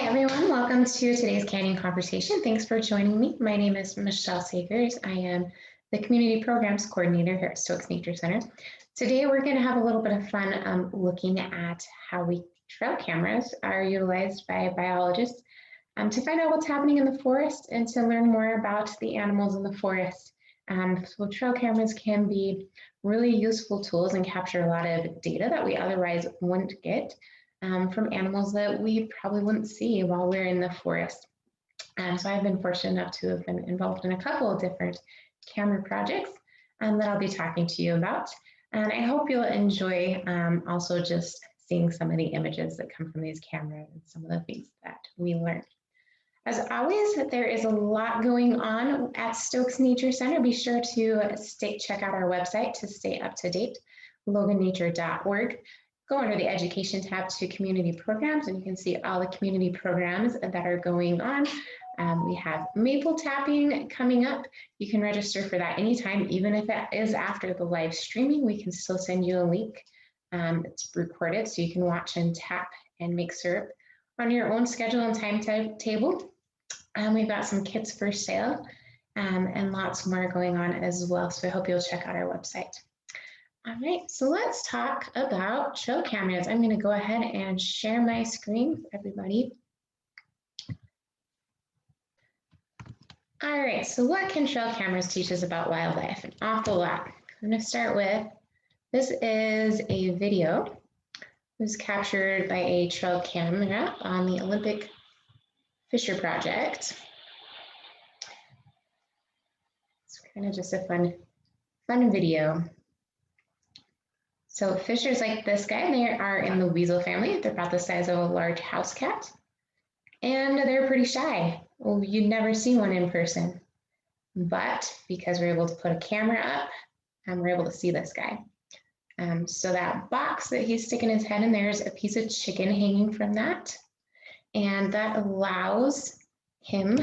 everyone, welcome to today's Canyon Conversation. Thanks for joining me. My name is Michelle Sagers. I am the Community Programs Coordinator here at Skunks Nature Center. Today we're going to have a little bit of fun looking at how trail cameras are utilized by biologists to find out what's happening in the forest and to learn more about the animals in the forest. So trail cameras can be really useful tools and capture a lot of data that we otherwise wouldn't get from animals that we probably wouldn't see while we're in the forest. So I've been fortunate enough to have been involved in a couple of different camera projects that I'll be talking to you about. And I hope you'll enjoy also just seeing some of the images that come from these cameras and some of the things that we learn. As always, there is a lot going on at Skunks Nature Center. Be sure to check out our website to stay up to date, logannature.org. Go under the Education tab to Community Programs, and you can see all the community programs that are going on. We have maple tapping coming up. You can register for that anytime, even if it is after the live streaming. We can still send you a link. It's recorded, so you can watch and tap and make syrup on your own schedule and timetable. We've got some kits for sale and lots more going on as well, so I hope you'll check out our website. All right, so let's talk about trail cameras. I'm going to go ahead and share my screen for everybody. All right, so what can trail cameras teach us about wildlife? An awful lot. I'm going to start with, this is a video. It was captured by a trail camera on the Olympic Fisher Project. It's kind of just a fun video. So fishers like this guy, they are in the weasel family. They're about the size of a large house cat, and they're pretty shy. Well, you'd never see one in person, but because we're able to put a camera up, we're able to see this guy. So that box that he's sticking his head in, there's a piece of chicken hanging from that, and that allows him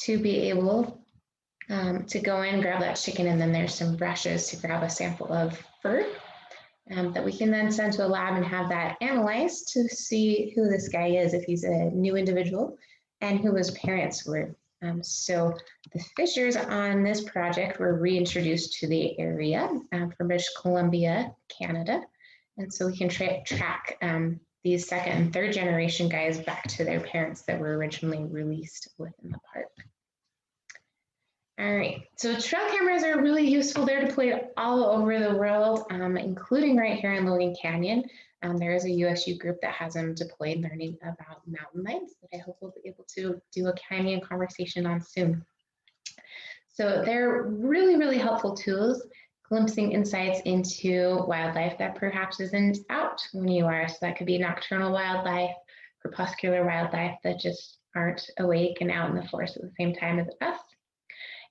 to be able to go in, grab that chicken, and then there's some brushes to grab a sample of fur. That we can then send to a lab and have that analyzed to see who this guy is, if he's a new individual, and who his parents were. So the fishers on this project were reintroduced to the area from British Columbia, Canada. And so we can track these second and third generation guys back to their parents that were originally released within the park. All right, so trail cameras are really useful. They're deployed all over the world, including right here in Logan Canyon. There is a USU group that has them deployed learning about mountain lions that I hope we'll be able to do a canyon conversation on soon. So they're really, really helpful tools, glimpsing insights into wildlife that perhaps isn't out when you are. So that could be nocturnal wildlife, crepuscular wildlife that just aren't awake and out in the forest at the same time as us.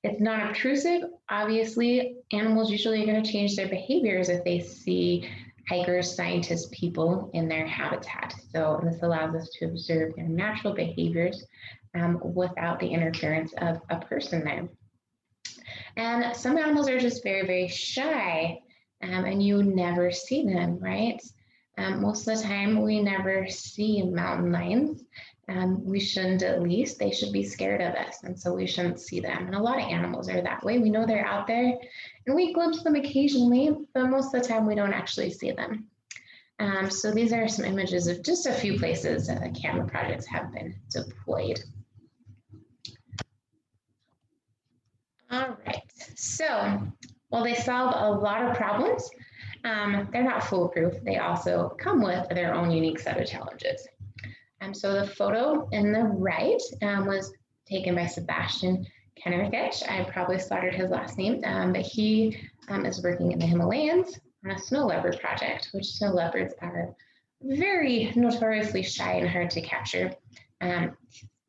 It's non-obtrusive. Obviously, animals usually are going to change their behaviors if they see hikers, scientists, people in their habitat. So this allows us to observe their natural behaviors without the interference of a person there. And some animals are just very, very shy, and you never see them, right? Most of the time, we never see mountain lions. We shouldn't, at least. They should be scared of us, and so we shouldn't see them. And a lot of animals are that way. We know they're out there, and we glimpse them occasionally, but most of the time we don't actually see them. So these are some images of just a few places camera projects have been deployed. All right, so while they solve a lot of problems, they're not foolproof. They also come with their own unique set of challenges. So the photo in the right was taken by Sebastian Kennerich. I probably slaughtered his last name, but he is working in the Himalayas on a snow leopard project, which snow leopards are very notoriously shy and hard to capture.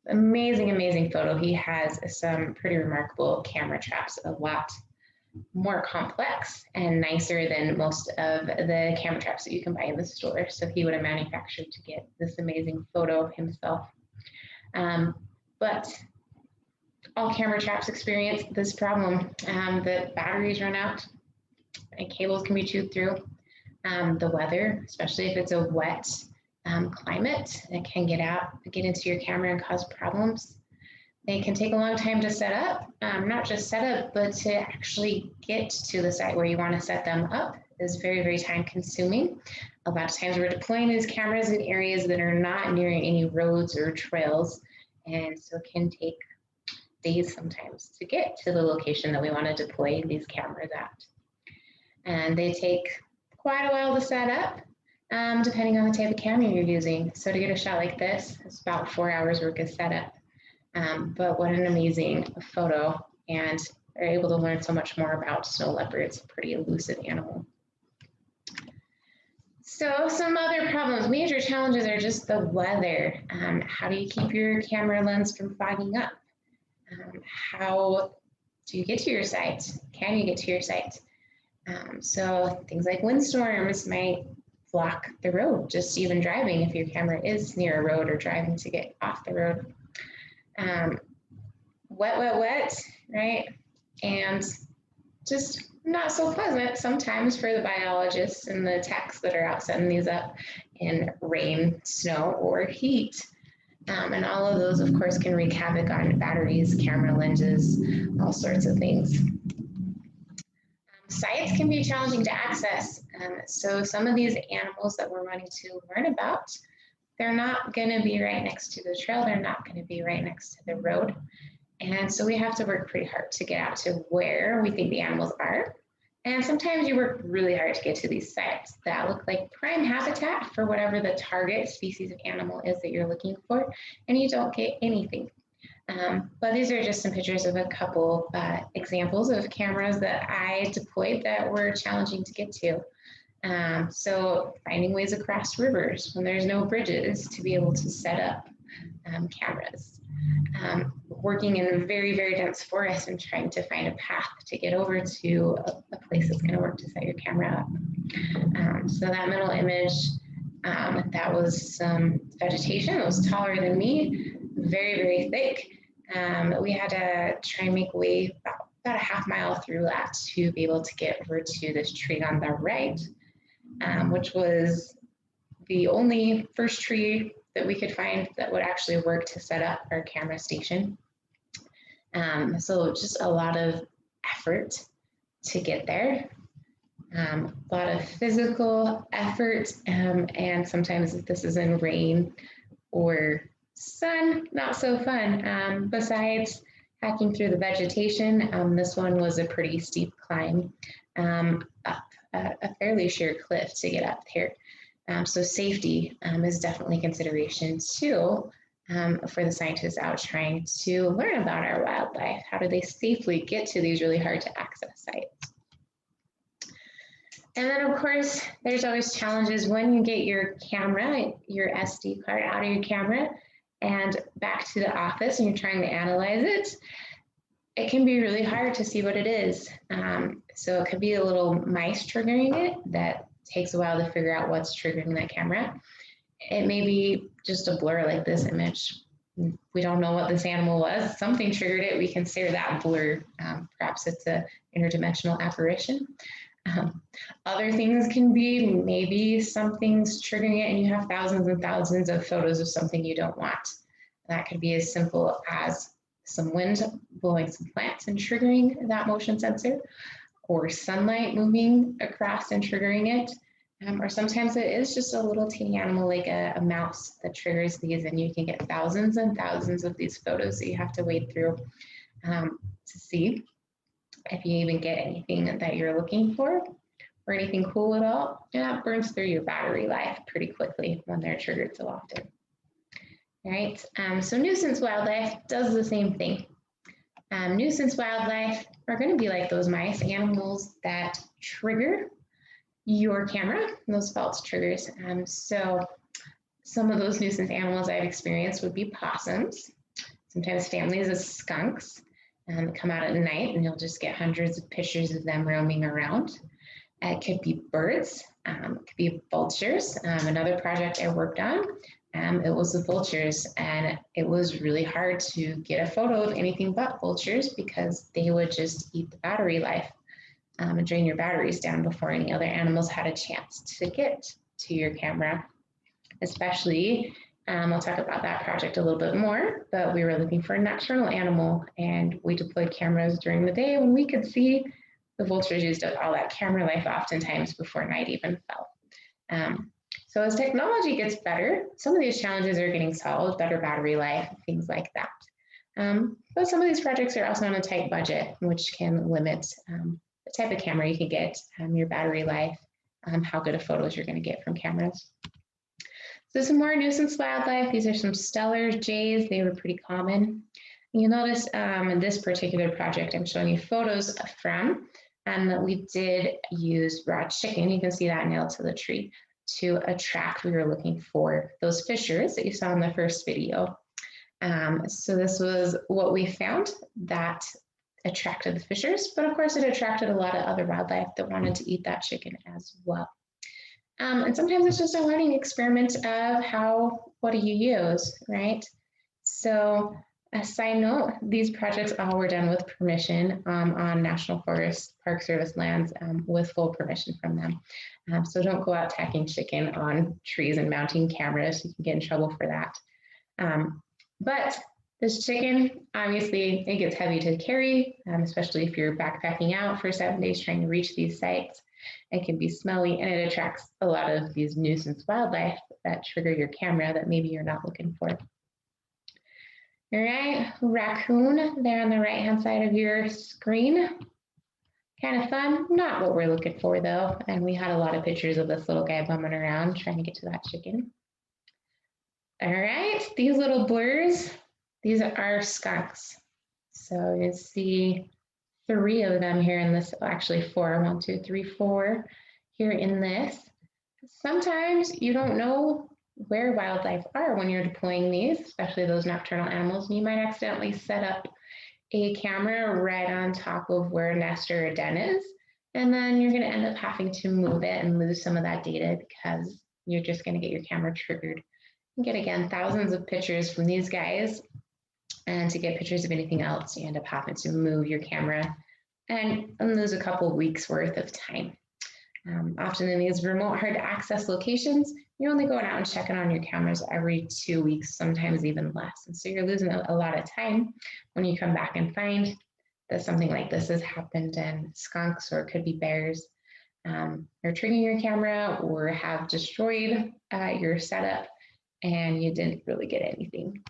Amazing, amazing photo. He has some pretty remarkable camera traps, a lot more complex and nicer than most of the camera traps that you can buy in the store. So he would have manufactured to get this amazing photo himself. But all camera traps experience this problem. The batteries run out and cables can be chewed through. The weather, especially if it's a wet climate that can get into your camera and cause problems. They can take a long time to set up, not just set up, but to actually get to the site where you want to set them up is very, very time consuming. A lot of times we're deploying these cameras in areas that are not near any roads or trails, and so it can take days sometimes to get to the location that we want to deploy these cameras at. And they take quite a while to set up, depending on the type of camera you're using. So to get a shot like this, it's about 4 hours worth of setup. But what an amazing photo, and they're able to learn so much more about snow leopards, a pretty elusive animal. So some other problems, major challenges are just the weather. How do you keep your camera lens from fogging up? How do you get to your site? Can you get to your site? So things like windstorms might block the road, just even driving if your camera is near a road or driving to get off the road. Wet, right? And just not so pleasant sometimes for the biologists and the techs that are out setting these up in rain, snow, or heat. And all of those, of course, can wreak havoc on batteries, camera lenses, all sorts of things. Sites can be challenging to access. So some of these animals that we're wanting to learn about, they're not going to be right next to the trail. They're not going to be right next to the road. And so we have to work pretty hard to get out to where we think the animals are. And sometimes you work really hard to get to these sites that look like prime habitat for whatever the target species of animal is that you're looking for, and you don't get anything. But these are just some pictures of a couple examples of cameras that I deployed that were challenging to get to. So finding ways across rivers when there's no bridges to be able to set up cameras. Working in a very, very dense forest and trying to find a path to get over to a place that's going to work to set your camera up. So that middle image, that was some vegetation. It was taller than me, very, very thick. We had to try and make a way about a half mile through that to be able to get over to this tree on the right, which was the only first tree that we could find that would actually work to set up our camera station. So just a lot of effort to get there, a lot of physical effort, and sometimes if this is in rain or sun, not so fun. Besides hacking through the vegetation, this one was a pretty steep climb up a fairly sheer cliff to get up here. So safety is definitely a consideration too for the scientists out trying to learn about our wildlife. How do they safely get to these really hard to access sites? And then of course, there's always challenges when you get your camera, your SD card out of your camera and back to the office and you're trying to analyze it. It can be really hard to see what it is. So it could be a little mice triggering it that takes a while to figure out what's triggering that camera. It may be just a blur like this image. We don't know what this animal was. Something triggered it. We consider that blur. Perhaps it's an interdimensional apparition. Other things can be maybe something's triggering it and you have thousands and thousands of photos of something you don't want. That could be as simple as some wind blowing some plants and triggering that motion sensor, or sunlight moving across and triggering it. Or sometimes it is just a little teeny animal like a mouse that triggers these, and you can get thousands and thousands of these photos that you have to wade through to see if you even get anything that you're looking for or anything cool at all. And that burns through your battery life pretty quickly when they're triggered so often. All right, so nuisance wildlife does the same thing. Nuisance wildlife are going to be like those mice, animals that trigger your camera, those false triggers. So some of those nuisance animals I've experienced would be possums, sometimes families of skunks come out at night and you'll just get hundreds of pictures of them roaming around. It could be birds, it could be vultures. Another project I worked on, it was the vultures, and it was really hard to get a photo of anything but vultures because they would just eat the battery life and drain your batteries down before any other animals had a chance to get to your camera. especially, I'll talk about that project a little bit more, but we were looking for a nocturnal animal, and we deployed cameras during the day when we could see. The vultures used up all that camera life oftentimes before night even fell. So as technology gets better, some of these challenges are getting solved, better battery life, things like that. But some of these projects are also on a tight budget, which can limit the type of camera you can get, your battery life, how good of photos you're going to get from cameras. So some more nuisance wildlife. These are some stellar jays. They were pretty common. You'll notice in this particular project, I'm showing you photos from, that we did use raw chicken. You can see that nailed to the tree to attract. We were looking for those fishers that you saw in the first video. So this was what we found that attracted the fishers, but of course it attracted a lot of other wildlife that wanted to eat that chicken as well. And sometimes it's just a learning experiment of what do you use, right? So a side note, these projects all were done with permission on National Forest Park Service lands with full permission from them. So don't go out tacking chicken on trees and mounting cameras. You can get in trouble for that. But this chicken, obviously, it gets heavy to carry, especially if you're backpacking out for 7 days trying to reach these sites. It can be smelly, and it attracts a lot of these nuisance wildlife that trigger your camera that maybe you're not looking for. All right, raccoon there on the right-hand side of your screen. Kind of fun, not what we're looking for though. And we had a lot of pictures of this little guy bumming around trying to get to that chicken. All right, these little blurs, these are skunks. So you see 3 of them here in this, actually 4, 1, 2, 3, 4 here in this. Sometimes you don't know where wildlife are when you're deploying these, especially those nocturnal animals, and you might accidentally set up a camera right on top of where a nest or a den is, and then you're going to end up having to move it and lose some of that data because you're just going to get your camera triggered. You get, again, thousands of pictures from these guys, and to get pictures of anything else, you end up having to move your camera and lose a couple of weeks worth of time. Often in these remote, hard to access locations, you're only going out and checking on your cameras every 2 weeks, sometimes even less. And so you're losing a lot of time when you come back and find that something like this has happened in skunks, or it could be bears, are triggering your camera or have destroyed your setup and you didn't really get anything.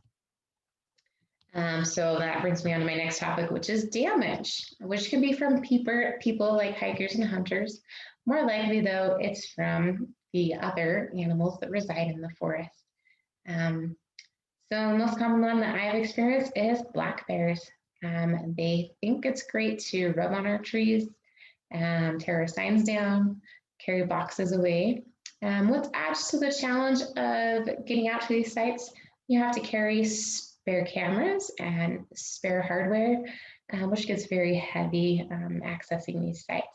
So that brings me on to my next topic, which is damage, which can be from people like hikers and hunters. More likely, though, it's from the other animals that reside in the forest. So the most common one that I've experienced is black bears. They think it's great to rub on our trees, tear our signs down, carry boxes away. What adds to the challenge of getting out to these sites, you have to carry spare cameras and spare hardware, which gets very heavy accessing these sites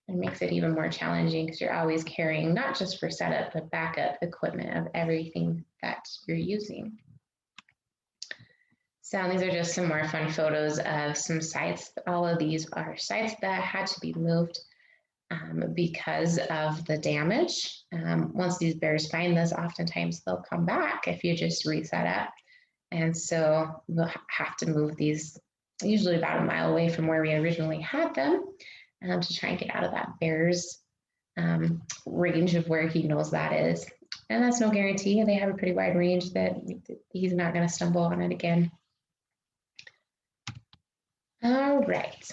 and makes it even more challenging because you're always carrying not just for setup, but backup equipment of everything that you're using. So these are just some more fun photos of some sites. All of these are sites that had to be moved because of the damage. Once these bears find this, oftentimes they'll come back if you just reset up. And so we'll have to move these usually about a mile away from where we originally had them to try and get out of that bear's range of where he knows that is. And that's no guarantee. They have a pretty wide range that he's not going to stumble on it again. All right.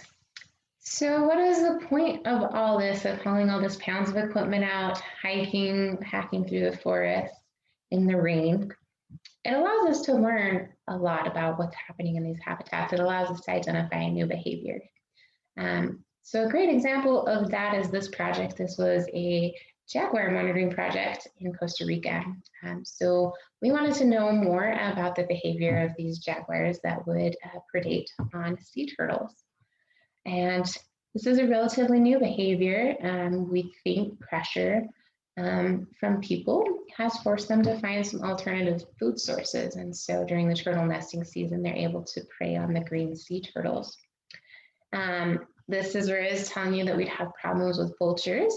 So what is the point of all this, of hauling all this pounds of equipment out, hiking, hacking through the forest in the rain? It allows us to learn a lot about what's happening in these habitats. It allows us to identify new behavior. So a great example of that is this project. This was a Jaguar monitoring project in Costa Rica. So we wanted to know more about the behavior of these jaguars that would predate on sea turtles. And this is a relatively new behavior. We think pressure from people has forced them to find some alternative food sources. And so during the turtle nesting season, they're able to prey on the green sea turtles. This is where I was telling you that we'd have problems with vultures.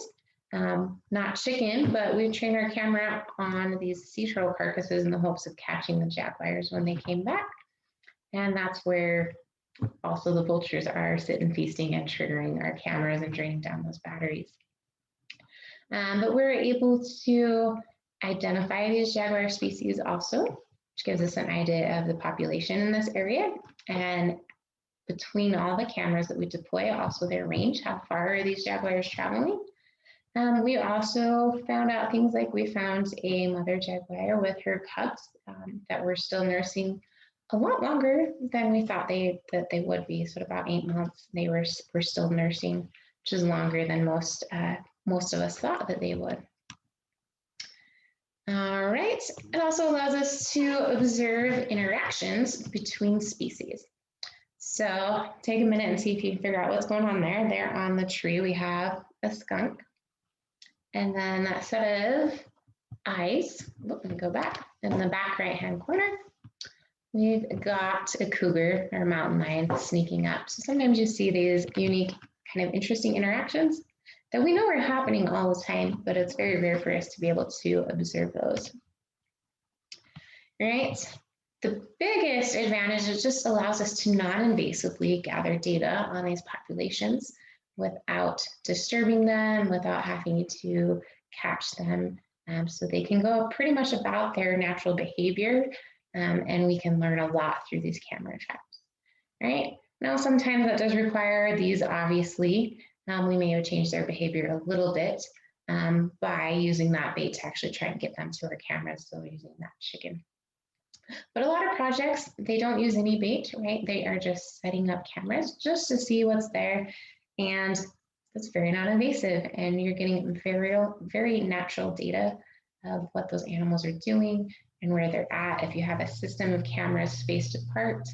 not chicken, but we trained our camera on these sea turtle carcasses in the hopes of catching the jaguars when they came back. And that's where also the vultures are sitting feasting and triggering our cameras and draining down those batteries. But we're able to identify these jaguar species also, which gives us an idea of the population in this area. And between all the cameras that we deploy, also their range, how far are these jaguars traveling? We also found out things like we found a mother jaguar with her cubs that were still nursing a lot longer than we thought that they would be. So at about 8 months, they were still nursing, which is longer than most of us thought that they would. All right, it also allows us to observe interactions between species. So take a minute and see if you can figure out what's going on there. There on the tree, we have a skunk. And then that set of eyes, let me go back, in the back right-hand corner, we've got a cougar or a mountain lion sneaking up. So sometimes you see these unique kind of interesting interactions that we know are happening all the time, but it's very rare for us to be able to observe those. All right. The biggest advantage is it just allows us to non-invasively gather data on these populations without disturbing them, without having to catch them. So they can go pretty much about their natural behavior, and we can learn a lot through these camera traps. All right. Now, sometimes that does require these, obviously, we may have changed their behavior a little bit by using that bait to actually try and get them to our cameras. So using that chicken. But a lot of projects, they don't use any bait, right? They are just setting up cameras just to see what's there. And it's very non-invasive, and you're getting very natural data of what those animals are doing and where they're at. If you have a system of cameras spaced apart,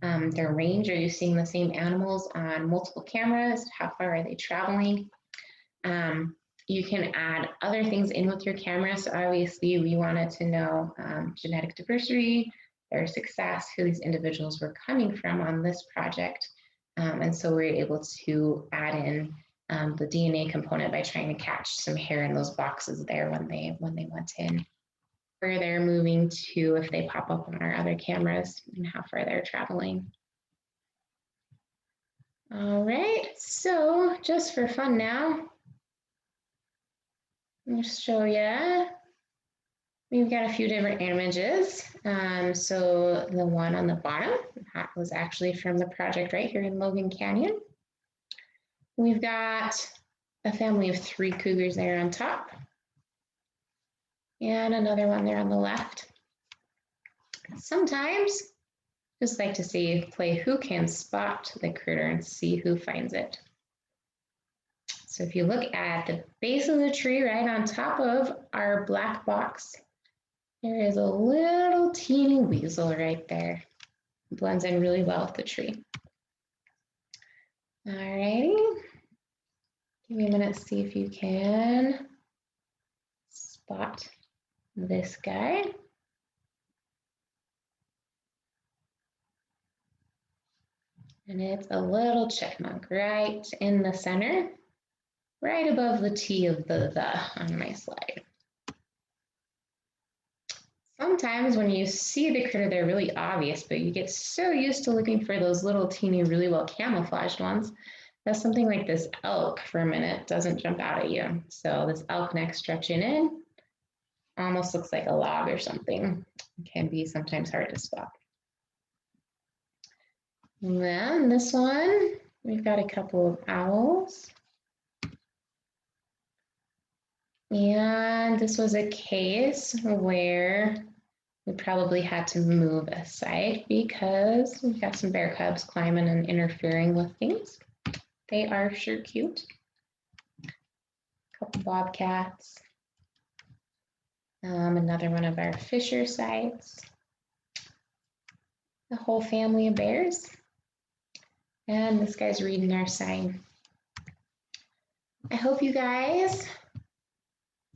their range, are you seeing the same animals on multiple cameras? How far are they traveling? You can add other things in with your camera. So obviously we wanted to know genetic diversity, their success, who these individuals were coming from on this project. And so we're able to add in the DNA component by trying to catch some hair in those boxes there when they went in. Where they're moving to if they pop up on our other cameras and how far they're traveling. All right, so just for fun now, I'll show you. We've got a few different images. So the one on the bottom, that was actually from the project right here in Logan Canyon. We've got a family of 3 cougars there on top. And another one there on the left. Sometimes, just like to play who can spot the critter and see who finds it. So if you look at the base of the tree right on top of our black box, there is a little teeny weasel right there. It blends in really well with the tree. All righty. Give me a minute to see if you can spot this guy. And it's a little chipmunk right in the center, right above the T of the on my slide. Sometimes when you see the critter, they're really obvious, but you get so used to looking for those little teeny, really well camouflaged ones that something like this elk for a minute doesn't jump out at you. So this elk neck stretching in almost looks like a log or something. It can be sometimes hard to spot. And then this one, we've got a couple of owls. And this was a case where we probably had to move aside because we've got some bear cubs climbing and interfering with things. They are sure cute. A couple bobcats. Another one of our fisher sites. A whole family of bears. And this guy's reading our sign. I hope you guys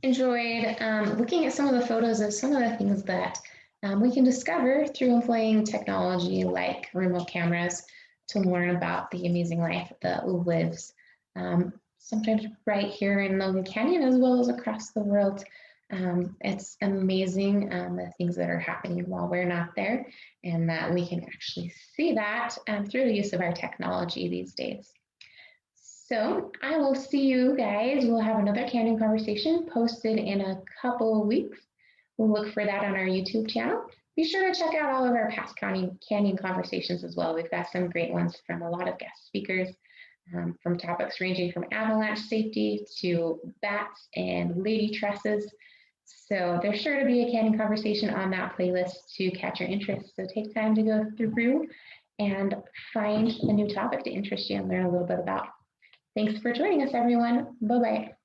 enjoyed looking at some of the photos of some of the things that we can discover through employing technology like remote cameras to learn about the amazing life that lives sometimes right here in Logan Canyon as well as across the world. It's amazing the things that are happening while we're not there, and that we can actually see that through the use of our technology these days. So I will see you guys. We'll have another canyon conversation posted in a couple of weeks. We'll look for that on our YouTube channel. Be sure to check out all of our past canyon conversations as well. We've got some great ones from a lot of guest speakers, from topics ranging from avalanche safety to bats and lady tresses. So there's sure to be a canyon conversation on that playlist to catch your interest. So take time to go through and find a new topic to interest you and learn a little bit about. Thanks for joining us, everyone. Bye-bye.